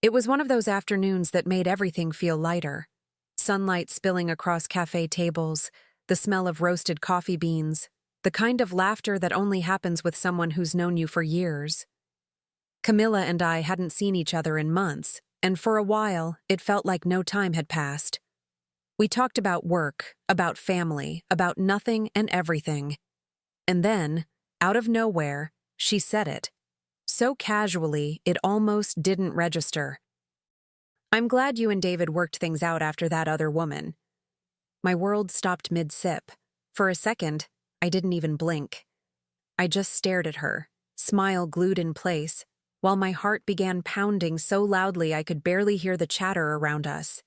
It was one of those afternoons that made everything feel lighter. Sunlight spilling across cafe tables, the smell of roasted coffee beans, the kind of laughter that only happens with someone who's known you for years. Camilla and I hadn't seen each other in months, and for a while, it felt like no time had passed. We talked about work, about family, about nothing and everything. And then, out of nowhere, she said it. So casually, it almost didn't register. "I'm glad you and David worked things out after that other woman." My world stopped mid-sip. For a second, I didn't even blink. I just stared at her, smile glued in place, while my heart began pounding so loudly I could barely hear the chatter around us.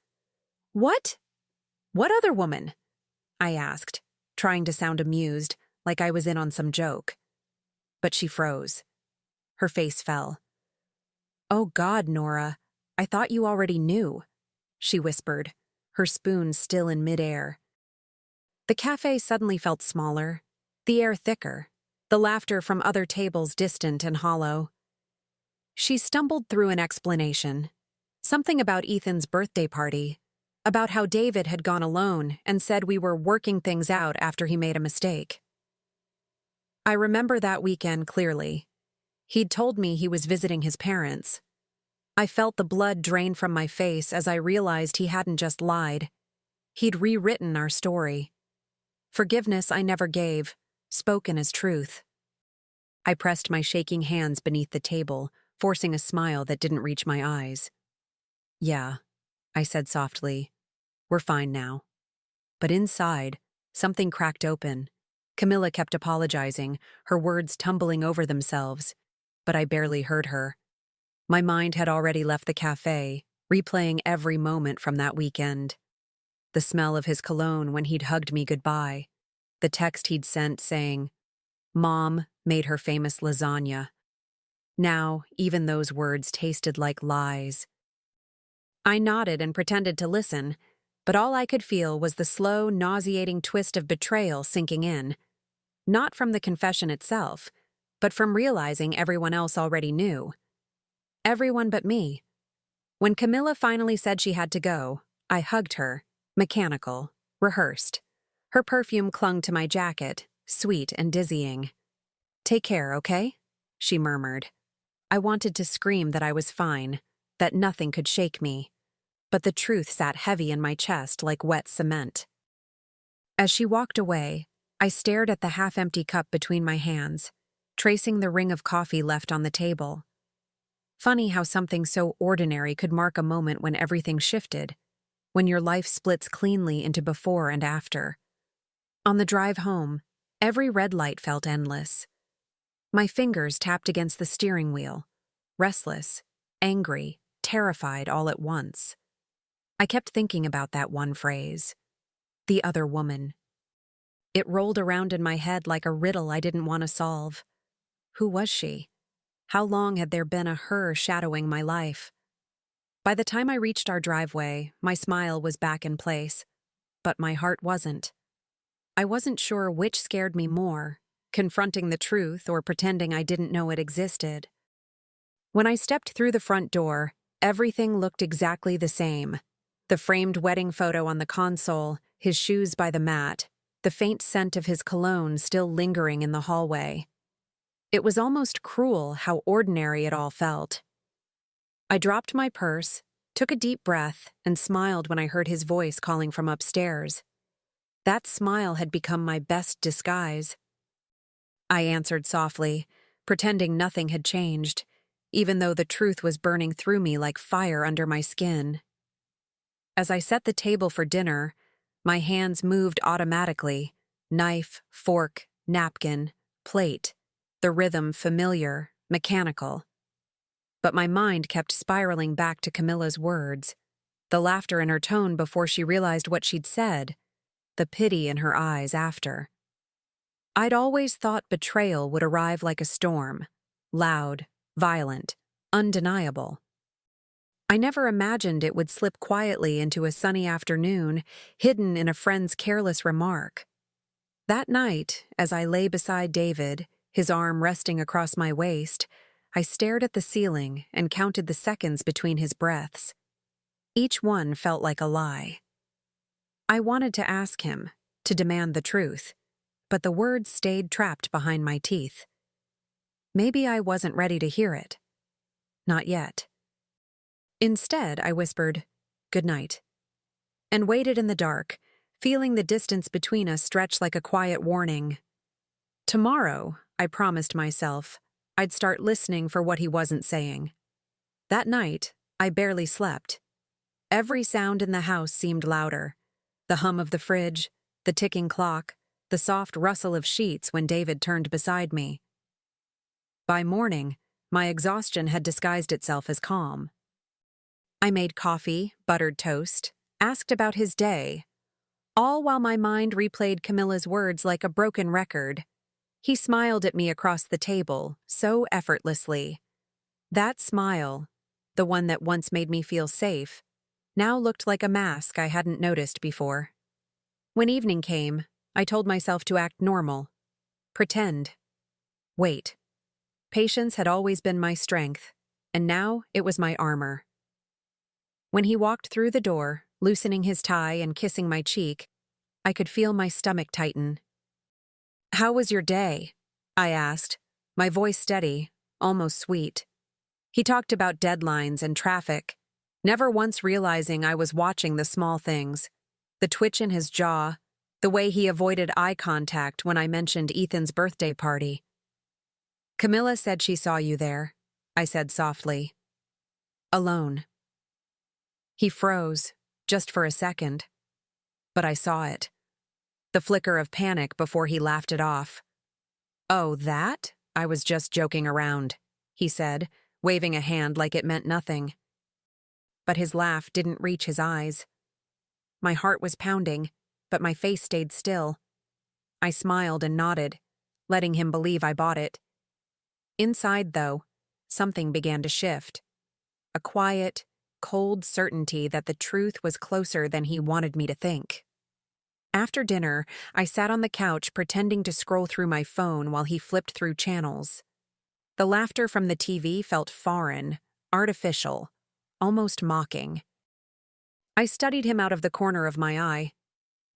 "What? What other woman?" I asked, trying to sound amused, like I was in on some joke. But she froze. Her face fell. "Oh God, Nora, I thought you already knew," she whispered, her spoon still in midair. The cafe suddenly felt smaller, the air thicker, the laughter from other tables distant and hollow. She stumbled through an explanation. Something about Ethan's birthday party, about how David had gone alone and said we were working things out after he made a mistake. I remember that weekend clearly. He'd told me he was visiting his parents. I felt the blood drain from my face as I realized he hadn't just lied. He'd rewritten our story. Forgiveness I never gave, spoken as truth. I pressed my shaking hands beneath the table, forcing a smile that didn't reach my eyes. "Yeah," I said softly. "We're fine now." But inside, something cracked open. Camilla kept apologizing, her words tumbling over themselves, but I barely heard her. My mind had already left the cafe, replaying every moment from that weekend. The smell of his cologne when he'd hugged me goodbye, the text he'd sent saying, "Mom made her famous lasagna." Now, even those words tasted like lies. I nodded and pretended to listen, but all I could feel was the slow, nauseating twist of betrayal sinking in. Not from the confession itself, but from realizing everyone else already knew. Everyone but me. When Camilla finally said she had to go, I hugged her, mechanical, rehearsed. Her perfume clung to my jacket, sweet and dizzying. "Take care, okay?" she murmured. I wanted to scream that I was fine, that nothing could shake me, but the truth sat heavy in my chest like wet cement. As she walked away, I stared at the half-empty cup between my hands, tracing the ring of coffee left on the table. Funny how something so ordinary could mark a moment when everything shifted, when your life splits cleanly into before and after. On the drive home, every red light felt endless. My fingers tapped against the steering wheel, restless, angry, terrified all at once. I kept thinking about that one phrase, the other woman. It rolled around in my head like a riddle I didn't want to solve. Who was she? How long had there been a her shadowing my life? By the time I reached our driveway, my smile was back in place, but my heart wasn't. I wasn't sure which scared me more, confronting the truth or pretending I didn't know it existed. When I stepped through the front door, everything looked exactly the same. The framed wedding photo on the console, his shoes by the mat, the faint scent of his cologne still lingering in the hallway. It was almost cruel how ordinary it all felt. I dropped my purse, took a deep breath, and smiled when I heard his voice calling from upstairs. That smile had become my best disguise. I answered softly, pretending nothing had changed, even though the truth was burning through me like fire under my skin. As I set the table for dinner, my hands moved automatically, knife, fork, napkin, plate, the rhythm familiar, mechanical. But my mind kept spiraling back to Camilla's words, the laughter in her tone before she realized what she'd said, the pity in her eyes after. I'd always thought betrayal would arrive like a storm, loud, violent, undeniable. I never imagined it would slip quietly into a sunny afternoon, hidden in a friend's careless remark. That night, as I lay beside David, his arm resting across my waist, I stared at the ceiling and counted the seconds between his breaths. Each one felt like a lie. I wanted to ask him, to demand the truth, but the words stayed trapped behind my teeth. Maybe I wasn't ready to hear it. Not yet. Instead, I whispered, "Good night," and waited in the dark, feeling the distance between us stretch like a quiet warning. Tomorrow, I promised myself, I'd start listening for what he wasn't saying. That night, I barely slept. Every sound in the house seemed louder. The hum of the fridge, the ticking clock, the soft rustle of sheets when David turned beside me. By morning, my exhaustion had disguised itself as calm. I made coffee, buttered toast, asked about his day, all while my mind replayed Camilla's words like a broken record. He smiled at me across the table, so effortlessly. That smile, the one that once made me feel safe, now looked like a mask I hadn't noticed before. When evening came, I told myself to act normal. Pretend. Wait. Patience had always been my strength, and now it was my armor. When he walked through the door, loosening his tie and kissing my cheek, I could feel my stomach tighten. "How was your day?" I asked, my voice steady, almost sweet. He talked about deadlines and traffic, never once realizing I was watching the small things, the twitch in his jaw, the way he avoided eye contact when I mentioned Ethan's birthday party. "Camilla said she saw you there," I said softly. "Alone." He froze, just for a second. But I saw it. The flicker of panic before he laughed it off. "Oh, that? I was just joking around," he said, waving a hand like it meant nothing. But his laugh didn't reach his eyes. My heart was pounding, but my face stayed still. I smiled and nodded, letting him believe I bought it. Inside, though, something began to shift. A quiet, cold certainty that the truth was closer than he wanted me to think. After dinner, I sat on the couch pretending to scroll through my phone while he flipped through channels. The laughter from the TV felt foreign, artificial, almost mocking. I studied him out of the corner of my eye.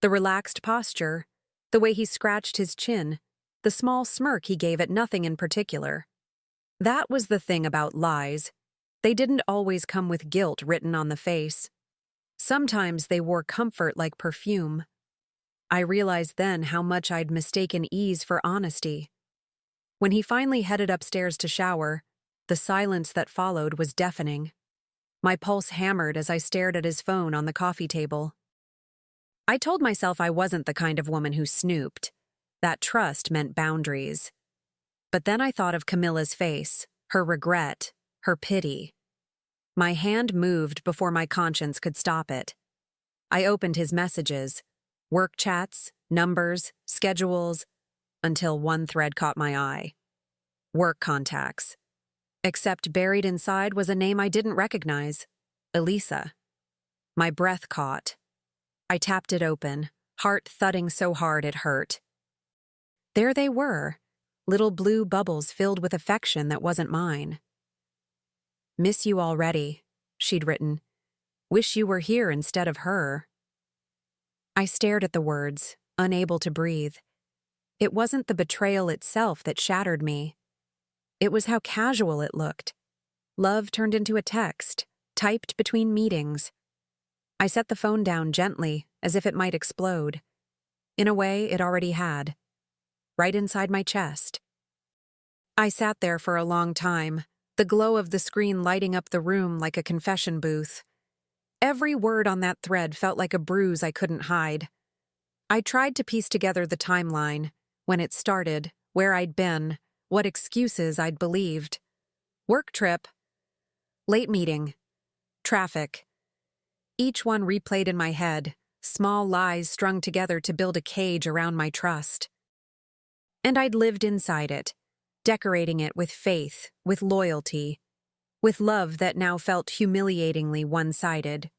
The relaxed posture, the way he scratched his chin, the small smirk he gave at nothing in particular. That was the thing about lies. They didn't always come with guilt written on the face. Sometimes they wore comfort like perfume. I realized then how much I'd mistaken ease for honesty. When he finally headed upstairs to shower, the silence that followed was deafening. My pulse hammered as I stared at his phone on the coffee table. I told myself I wasn't the kind of woman who snooped. That trust meant boundaries. But then I thought of Camilla's face, her regret, her pity. My hand moved before my conscience could stop it. I opened his messages, work chats, numbers, schedules, until one thread caught my eye. Work contacts. Except buried inside was a name I didn't recognize, Elisa. My breath caught. I tapped it open, heart thudding so hard it hurt. There they were, little blue bubbles filled with affection that wasn't mine. "Miss you already," she'd written. "Wish you were here instead of her." I stared at the words, unable to breathe. It wasn't the betrayal itself that shattered me. It was how casual it looked. Love turned into a text, typed between meetings. I set the phone down gently, as if it might explode. In a way, it already had. Right inside my chest. I sat there for a long time, the glow of the screen lighting up the room like a confession booth. Every word on that thread felt like a bruise I couldn't hide. I tried to piece together the timeline, when it started, where I'd been, what excuses I'd believed. Work trip. Late meeting. Traffic. Each one replayed in my head, small lies strung together to build a cage around my trust. And I'd lived inside it, decorating it with faith, with loyalty, with love that now felt humiliatingly one-sided.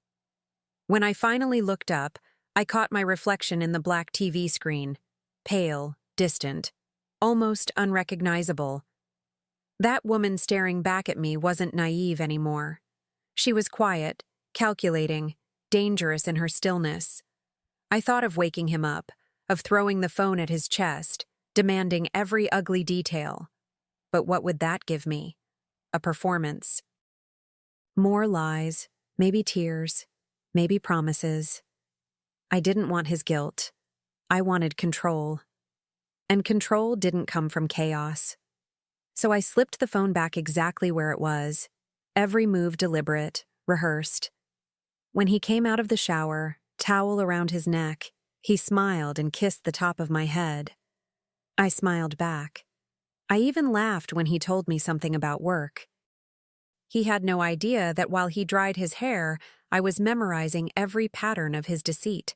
When I finally looked up, I caught my reflection in the black TV screen, pale, distant, almost unrecognizable. That woman staring back at me wasn't naive anymore. She was quiet, calculating, dangerous in her stillness. I thought of waking him up, of throwing the phone at his chest, demanding every ugly detail. But what would that give me? A performance. More lies, maybe tears, maybe promises. I didn't want his guilt. I wanted control. And control didn't come from chaos. So I slipped the phone back exactly where it was, every move deliberate, rehearsed. When he came out of the shower, towel around his neck, he smiled and kissed the top of my head. I smiled back. I even laughed when he told me something about work. He had no idea that while he dried his hair, I was memorizing every pattern of his deceit,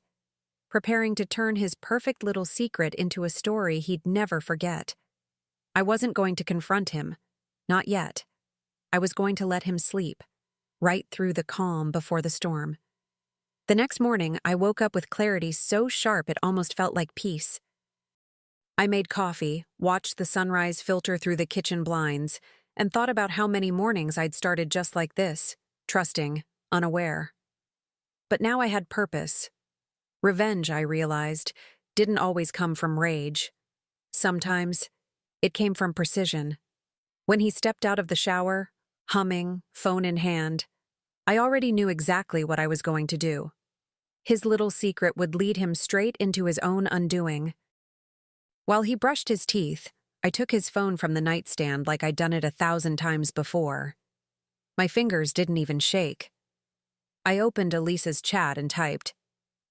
preparing to turn his perfect little secret into a story he'd never forget. I wasn't going to confront him. Not yet. I was going to let him sleep, right through the calm before the storm. The next morning, I woke up with clarity so sharp it almost felt like peace. I made coffee, watched the sunrise filter through the kitchen blinds, and thought about how many mornings I'd started just like this, trusting, unaware. But now I had purpose. Revenge, I realized, didn't always come from rage. Sometimes, it came from precision. When he stepped out of the shower, humming, phone in hand, I already knew exactly what I was going to do. His little secret would lead him straight into his own undoing. While he brushed his teeth, I took his phone from the nightstand like I'd done it 1,000 times before. My fingers didn't even shake. I opened Elisa's chat and typed,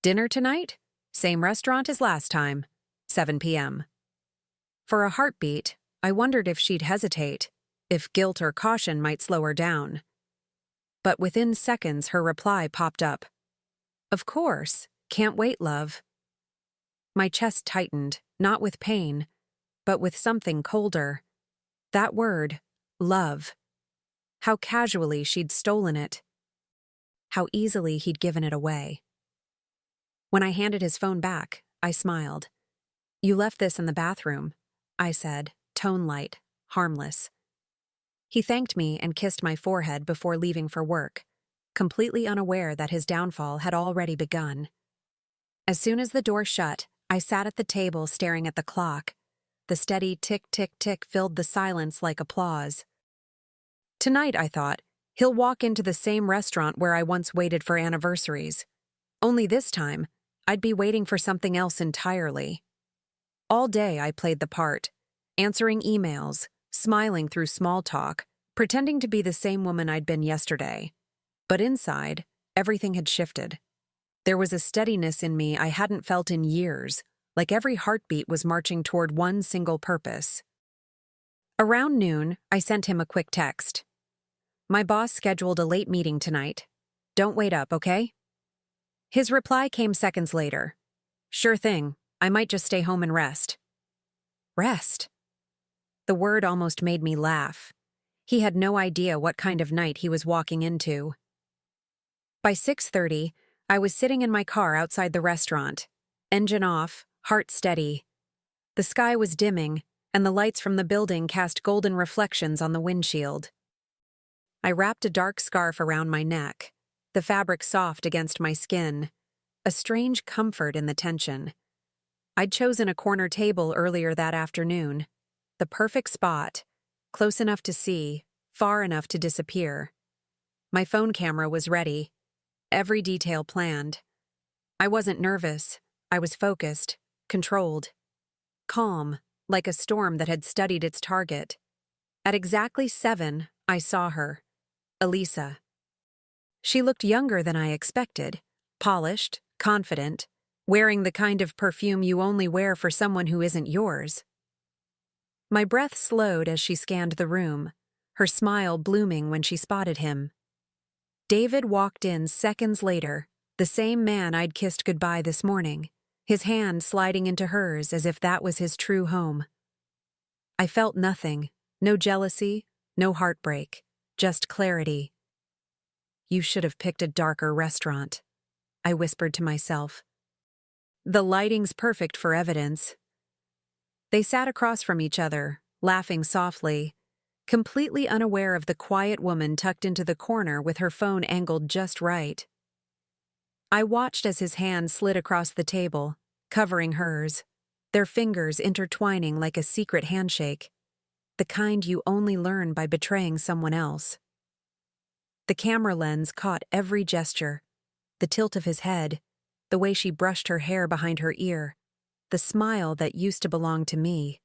"Dinner tonight? Same restaurant as last time, 7 p.m. For a heartbeat, I wondered if she'd hesitate, if guilt or caution might slow her down. But within seconds, her reply popped up. "Of course, can't wait, love." My chest tightened, not with pain, but with something colder. That word, love. How casually she'd stolen it. How easily he'd given it away. When I handed his phone back, I smiled. "You left this in the bathroom," I said, tone light, harmless. He thanked me and kissed my forehead before leaving for work, completely unaware that his downfall had already begun. As soon as the door shut, I sat at the table staring at the clock. The steady tick-tick-tick filled the silence like applause. Tonight, I thought, he'll walk into the same restaurant where I once waited for anniversaries. Only this time, I'd be waiting for something else entirely. All day I played the part, answering emails, smiling through small talk, pretending to be the same woman I'd been yesterday. But inside, everything had shifted. There was a steadiness in me I hadn't felt in years, like every heartbeat was marching toward one single purpose. Around noon, I sent him a quick text. "My boss scheduled a late meeting tonight. Don't wait up, okay?" His reply came seconds later. "Sure thing. I might just stay home and rest." Rest? The word almost made me laugh. He had no idea what kind of night he was walking into. By 6:30, I was sitting in my car outside the restaurant, engine off, heart steady. The sky was dimming, and the lights from the building cast golden reflections on the windshield. I wrapped a dark scarf around my neck, the fabric soft against my skin, a strange comfort in the tension. I'd chosen a corner table earlier that afternoon, the perfect spot, close enough to see, far enough to disappear. My phone camera was ready, every detail planned. I wasn't nervous, I was focused, controlled. Calm, like a storm that had studied its target. At exactly 7, I saw her. Elisa. She looked younger than I expected, polished, confident, wearing the kind of perfume you only wear for someone who isn't yours. My breath slowed as she scanned the room, her smile blooming when she spotted him. David walked in seconds later, the same man I'd kissed goodbye this morning, his hand sliding into hers as if that was his true home. I felt nothing, no jealousy, no heartbreak, just clarity. "You should have picked a darker restaurant," I whispered to myself. "The lighting's perfect for evidence." They sat across from each other, laughing softly, completely unaware of the quiet woman tucked into the corner with her phone angled just right. I watched as his hand slid across the table, covering hers, their fingers intertwining like a secret handshake, the kind you only learn by betraying someone else. The camera lens caught every gesture, the tilt of his head, the way she brushed her hair behind her ear, the smile that used to belong to me.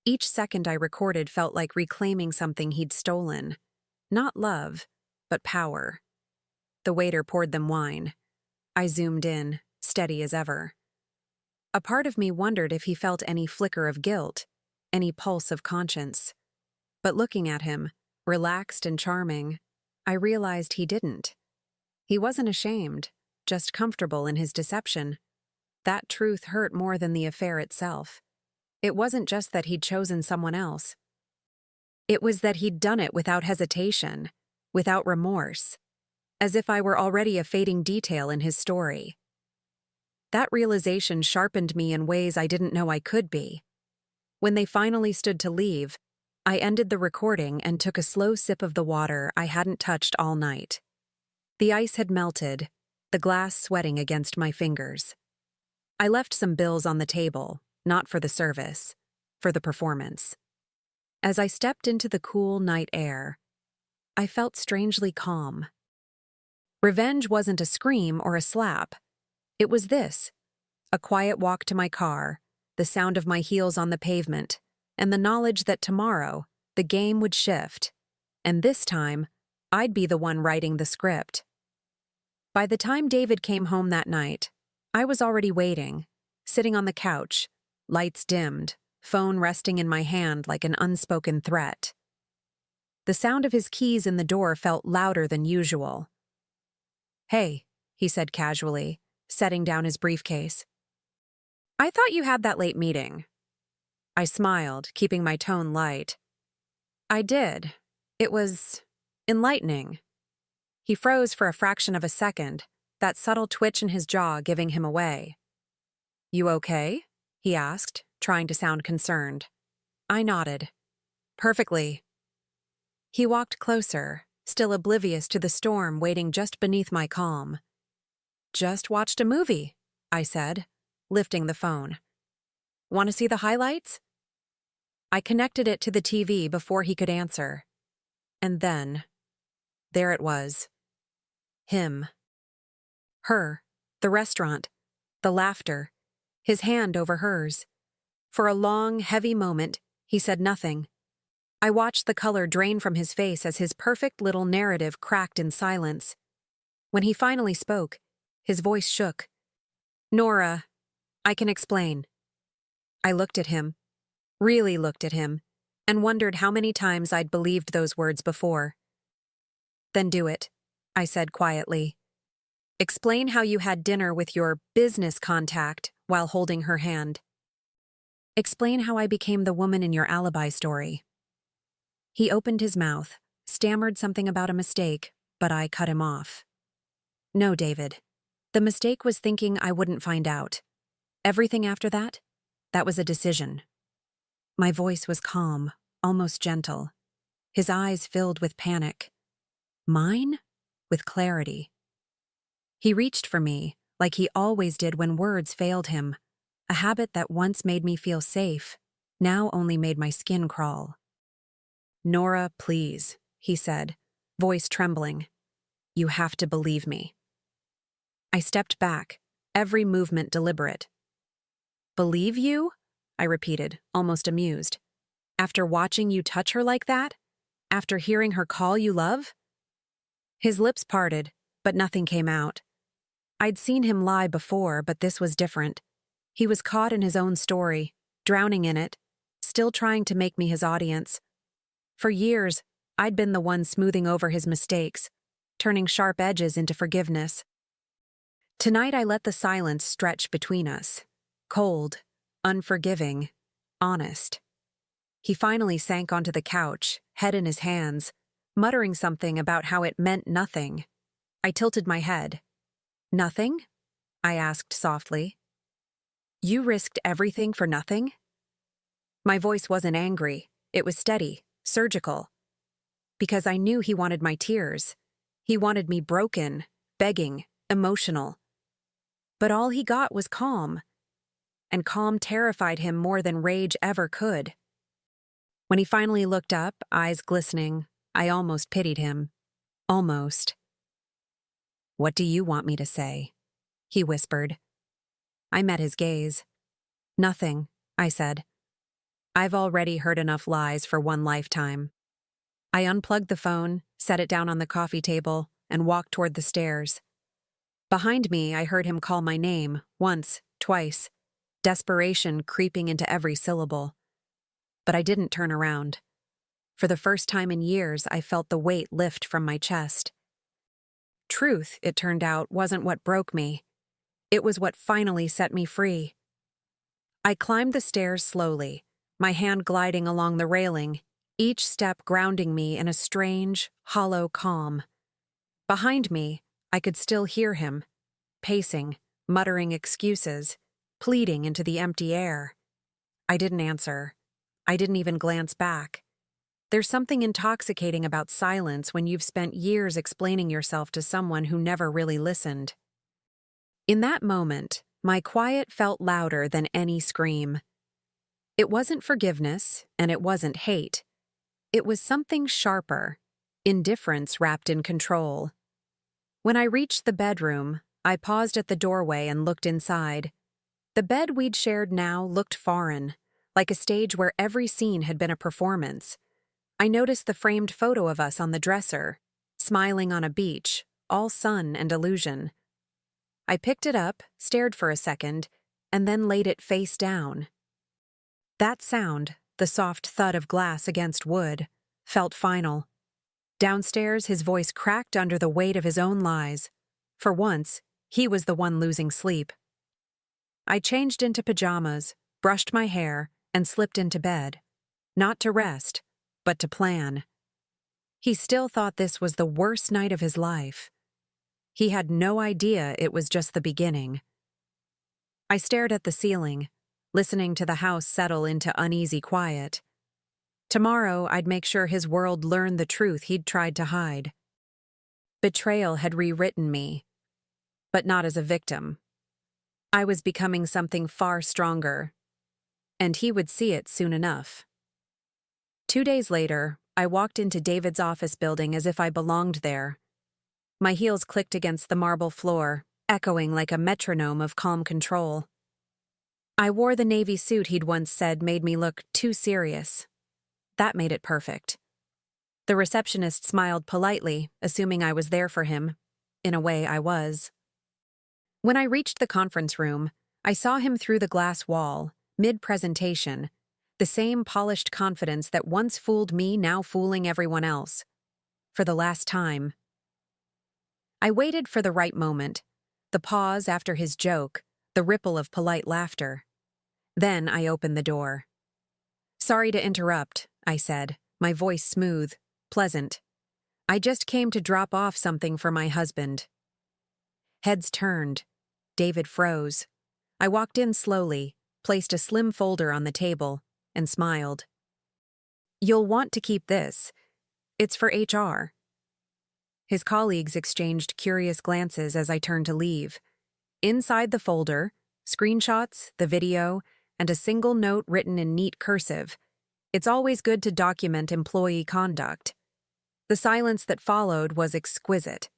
Each second I recorded felt like reclaiming something he'd stolen. Not love, but power. The waiter poured them wine. I zoomed in, steady as ever. A part of me wondered if he felt any flicker of guilt, any pulse of conscience. But looking at him, relaxed and charming, I realized he didn't. He wasn't ashamed, just comfortable in his deception. That truth hurt more than the affair itself. It wasn't just that he'd chosen someone else. It was that he'd done it without hesitation, without remorse, as if I were already a fading detail in his story. That realization sharpened me in ways I didn't know I could be. When they finally stood to leave, I ended the recording and took a slow sip of the water I hadn't touched all night. The ice had melted, the glass sweating against my fingers. I left some bills on the table, not for the service, for the performance. As I stepped into the cool night air, I felt strangely calm. Revenge wasn't a scream or a slap. It was this: a quiet walk to my car, the sound of my heels on the pavement, and the knowledge that tomorrow, the game would shift, and this time, I'd be the one writing the script. By the time David came home that night, I was already waiting, sitting on the couch, lights dimmed, phone resting in my hand like an unspoken threat. The sound of his keys in the door felt louder than usual. "Hey," he said casually, setting down his briefcase. "I thought you had that late meeting." I smiled, keeping my tone light. "I did. It was enlightening." He froze for a fraction of a second, that subtle twitch in his jaw giving him away. "You okay?" he asked, trying to sound concerned. I nodded. "Perfectly." He walked closer, still oblivious to the storm waiting just beneath my calm. "Just watched a movie," I said, lifting the phone. "Want to see the highlights?" I connected it to the TV before he could answer. And then, there it was. Him. Her. The restaurant. The laughter. His hand over hers. For a long, heavy moment, he said nothing. I watched the color drain from his face as his perfect little narrative cracked in silence. When he finally spoke, his voice shook. "Nora, I can explain." I looked at him, really looked at him, and wondered how many times I'd believed those words before. "Then do it," I said quietly. "Explain how you had dinner with your business contact while holding her hand. Explain how I became the woman in your alibi story." He opened his mouth, stammered something about a mistake, but I cut him off. "No, David. The mistake was thinking I wouldn't find out. Everything after that was a decision." My voice was calm, almost gentle. His eyes filled with panic. Mine? With clarity. He reached for me, like he always did when words failed him. A habit that once made me feel safe, now only made my skin crawl. "Nora, please," he said, voice trembling. "You have to believe me." I stepped back, every movement deliberate. "Believe you?" I repeated, almost amused. "After watching you touch her like that? After hearing her call you love?" His lips parted, but nothing came out. I'd seen him lie before, but this was different. He was caught in his own story, drowning in it, still trying to make me his audience. For years, I'd been the one smoothing over his mistakes, turning sharp edges into forgiveness. Tonight I let the silence stretch between us. Cold, unforgiving, honest. He finally sank onto the couch, head in his hands, muttering something about how it meant nothing. I tilted my head. "Nothing?" I asked softly. "You risked everything for nothing?" My voice wasn't angry, it was steady, surgical. Because I knew he wanted my tears. He wanted me broken, begging, emotional. But all he got was calm. And calm terrified him more than rage ever could. When he finally looked up, eyes glistening, I almost pitied him. Almost. "What do you want me to say?" he whispered. I met his gaze. "Nothing," I said. "I've already heard enough lies for one lifetime." I unplugged the phone, set it down on the coffee table, and walked toward the stairs. Behind me, I heard him call my name, once, twice, desperation creeping into every syllable. But I didn't turn around. For the first time in years, I felt the weight lift from my chest. Truth, it turned out, wasn't what broke me. It was what finally set me free. I climbed the stairs slowly, my hand gliding along the railing, each step grounding me in a strange, hollow calm. Behind me, I could still hear him, pacing, muttering excuses, pleading into the empty air. I didn't answer. I didn't even glance back. There's something intoxicating about silence when you've spent years explaining yourself to someone who never really listened. In that moment, my quiet felt louder than any scream. It wasn't forgiveness, and it wasn't hate. It was something sharper, indifference wrapped in control. When I reached the bedroom, I paused at the doorway and looked inside. The bed we'd shared now looked foreign, like a stage where every scene had been a performance. I noticed the framed photo of us on the dresser, smiling on a beach, all sun and illusion. I picked it up, stared for a second, and then laid it face down. That sound, the soft thud of glass against wood, felt final. Downstairs, his voice cracked under the weight of his own lies. For once, he was the one losing sleep. I changed into pajamas, brushed my hair, and slipped into bed. Not to rest, but to plan. He still thought this was the worst night of his life. He had no idea it was just the beginning. I stared at the ceiling, listening to the house settle into uneasy quiet. Tomorrow, I'd make sure his world learned the truth he'd tried to hide. Betrayal had rewritten me, but not as a victim. I was becoming something far stronger, and he would see it soon enough. 2 days later, I walked into David's office building as if I belonged there. My heels clicked against the marble floor, echoing like a metronome of calm control. I wore the navy suit he'd once said made me look too serious. That made it perfect. The receptionist smiled politely, assuming I was there for him. In a way, I was. When I reached the conference room, I saw him through the glass wall, mid-presentation, the same polished confidence that once fooled me now fooling everyone else. For the last time. I waited for the right moment, the pause after his joke, the ripple of polite laughter. Then I opened the door. "Sorry to interrupt," I said, my voice smooth, pleasant. "I just came to drop off something for my husband." Heads turned. David froze. I walked in slowly, placed a slim folder on the table, and smiled. "You'll want to keep this. It's for HR." His colleagues exchanged curious glances as I turned to leave. Inside the folder, screenshots, the video, and a single note written in neat cursive. It's always good to document employee conduct. The silence that followed was exquisite.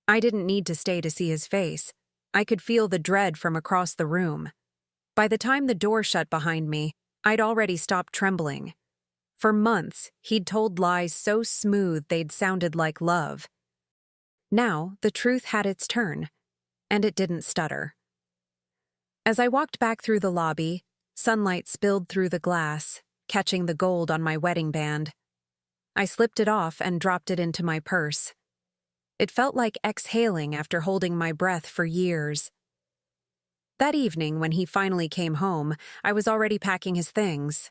I didn't need to stay to see his face. I could feel the dread from across the room. By the time the door shut behind me, I'd already stopped trembling. For months, he'd told lies so smooth they'd sounded like love. Now, the truth had its turn, and it didn't stutter. As I walked back through the lobby, sunlight spilled through the glass, catching the gold on my wedding band. I slipped it off and dropped it into my purse. It felt like exhaling after holding my breath for years. That evening, when he finally came home, I was already packing his things.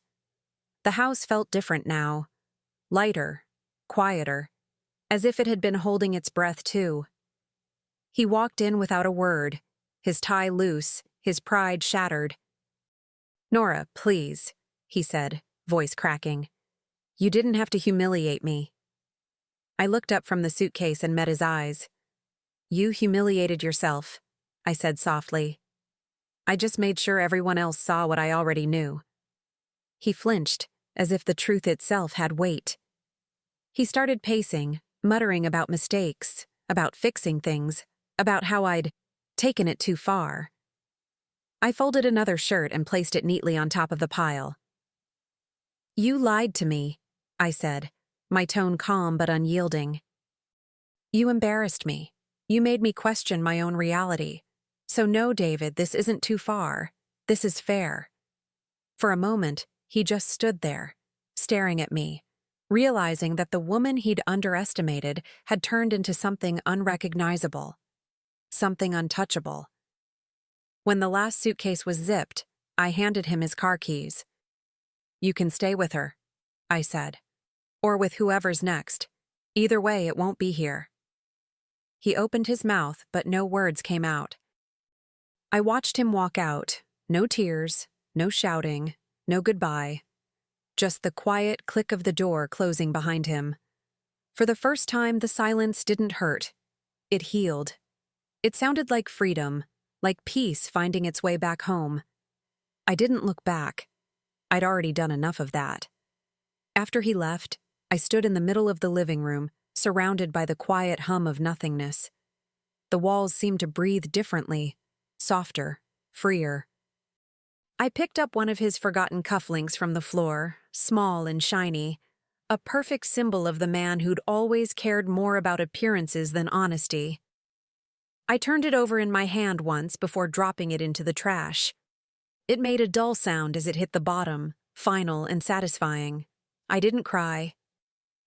The house felt different now. Lighter, quieter, as if it had been holding its breath too. He walked in without a word, his tie loose, his pride shattered. "Nora, please," he said, voice cracking. You didn't have to humiliate me. I looked up from the suitcase and met his eyes. You humiliated yourself, I said softly. I just made sure everyone else saw what I already knew. He flinched, as if the truth itself had weight. He started pacing, muttering about mistakes, about fixing things, about how I'd taken it too far. I folded another shirt and placed it neatly on top of the pile. You lied to me, I said, my tone calm but unyielding. You embarrassed me. You made me question my own reality. So no, David, this isn't too far. This is fair. For a moment, he just stood there, staring at me, realizing that the woman he'd underestimated had turned into something unrecognizable, something untouchable. When the last suitcase was zipped, I handed him his car keys. You can stay with her, I said. Or with whoever's next. Either way, it won't be here. He opened his mouth, but no words came out. I watched him walk out. No tears, no shouting, no goodbye. Just the quiet click of the door closing behind him. For the first time, the silence didn't hurt. It healed. It sounded like freedom, like peace finding its way back home. I didn't look back. I'd already done enough of that. After he left, I stood in the middle of the living room, surrounded by the quiet hum of nothingness. The walls seemed to breathe differently, softer, freer. I picked up one of his forgotten cufflinks from the floor, small and shiny, a perfect symbol of the man who'd always cared more about appearances than honesty. I turned it over in my hand once before dropping it into the trash. It made a dull sound as it hit the bottom, final and satisfying. I didn't cry.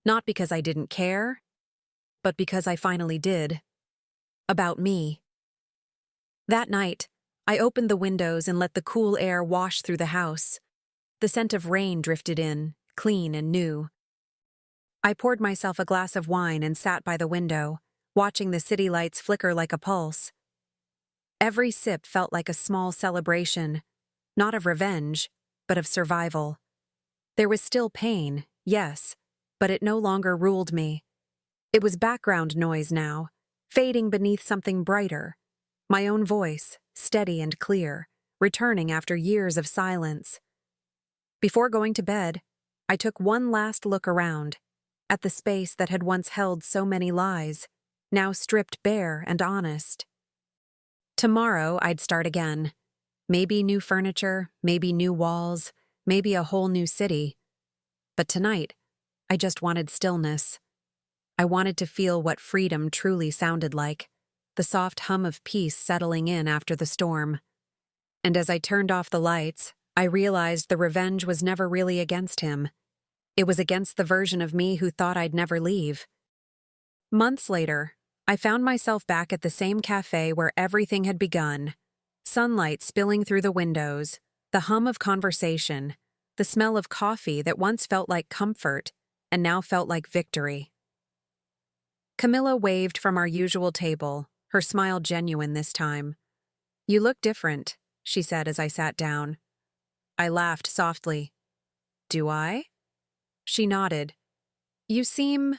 Not because I didn't care, but because I finally did. About me. That night, I opened the windows and let the cool air wash through the house. The scent of rain drifted in, clean and new. I poured myself a glass of wine and sat by the window, watching the city lights flicker like a pulse. Every sip felt like a small celebration, not of revenge, but of survival. There was still pain, yes, but it no longer ruled me. It was background noise now, fading beneath something brighter. My own voice, steady and clear, returning after years of silence. Before going to bed, I took one last look around, at the space that had once held so many lies, now stripped bare and honest. Tomorrow I'd start again. Maybe new furniture, maybe new walls, maybe a whole new city. But tonight, I just wanted stillness. I wanted to feel what freedom truly sounded like, the soft hum of peace settling in after the storm. And as I turned off the lights, I realized the revenge was never really against him. It was against the version of me who thought I'd never leave. Months later, I found myself back at the same cafe where everything had begun. Sunlight spilling through the windows, the hum of conversation, the smell of coffee that once felt like comfort and now felt like victory. Camilla waved from our usual table, her smile genuine this time. You look different, she said as I sat down. I laughed softly. Do I? She nodded. You seem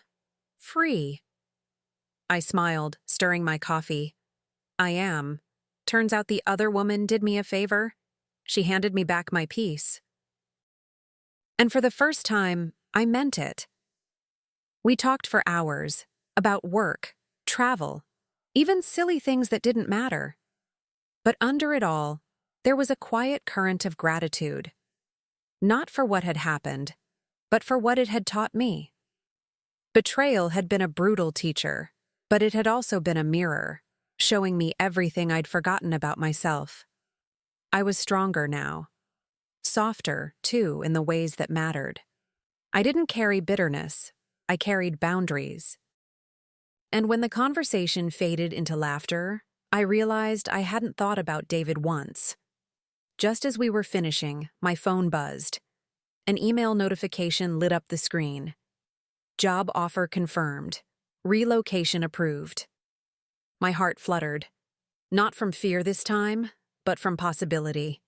free. I smiled, stirring my coffee. I am. Turns out the other woman did me a favor. She handed me back my piece. And for the first time, I meant it. We talked for hours, about work, travel, even silly things that didn't matter. But under it all, there was a quiet current of gratitude. Not for what had happened, but for what it had taught me. Betrayal had been a brutal teacher, but it had also been a mirror, showing me everything I'd forgotten about myself. I was stronger now. Softer, too, in the ways that mattered. I didn't carry bitterness. I carried boundaries. And when the conversation faded into laughter, I realized I hadn't thought about David once. Just as we were finishing, my phone buzzed. An email notification lit up the screen. Job offer confirmed. Relocation approved. My heart fluttered. Not from fear this time, but from possibility.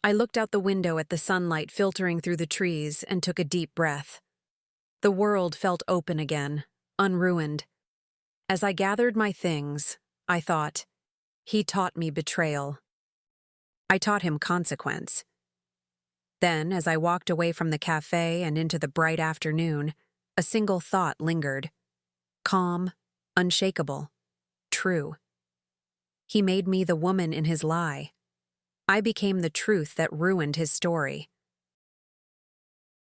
I looked out the window at the sunlight filtering through the trees and took a deep breath. The world felt open again, unruined. As I gathered my things, I thought, he taught me betrayal. I taught him consequence. Then, as I walked away from the cafe and into the bright afternoon, a single thought lingered. Calm, unshakable, true. He made me the woman in his lie. I became the truth that ruined his story.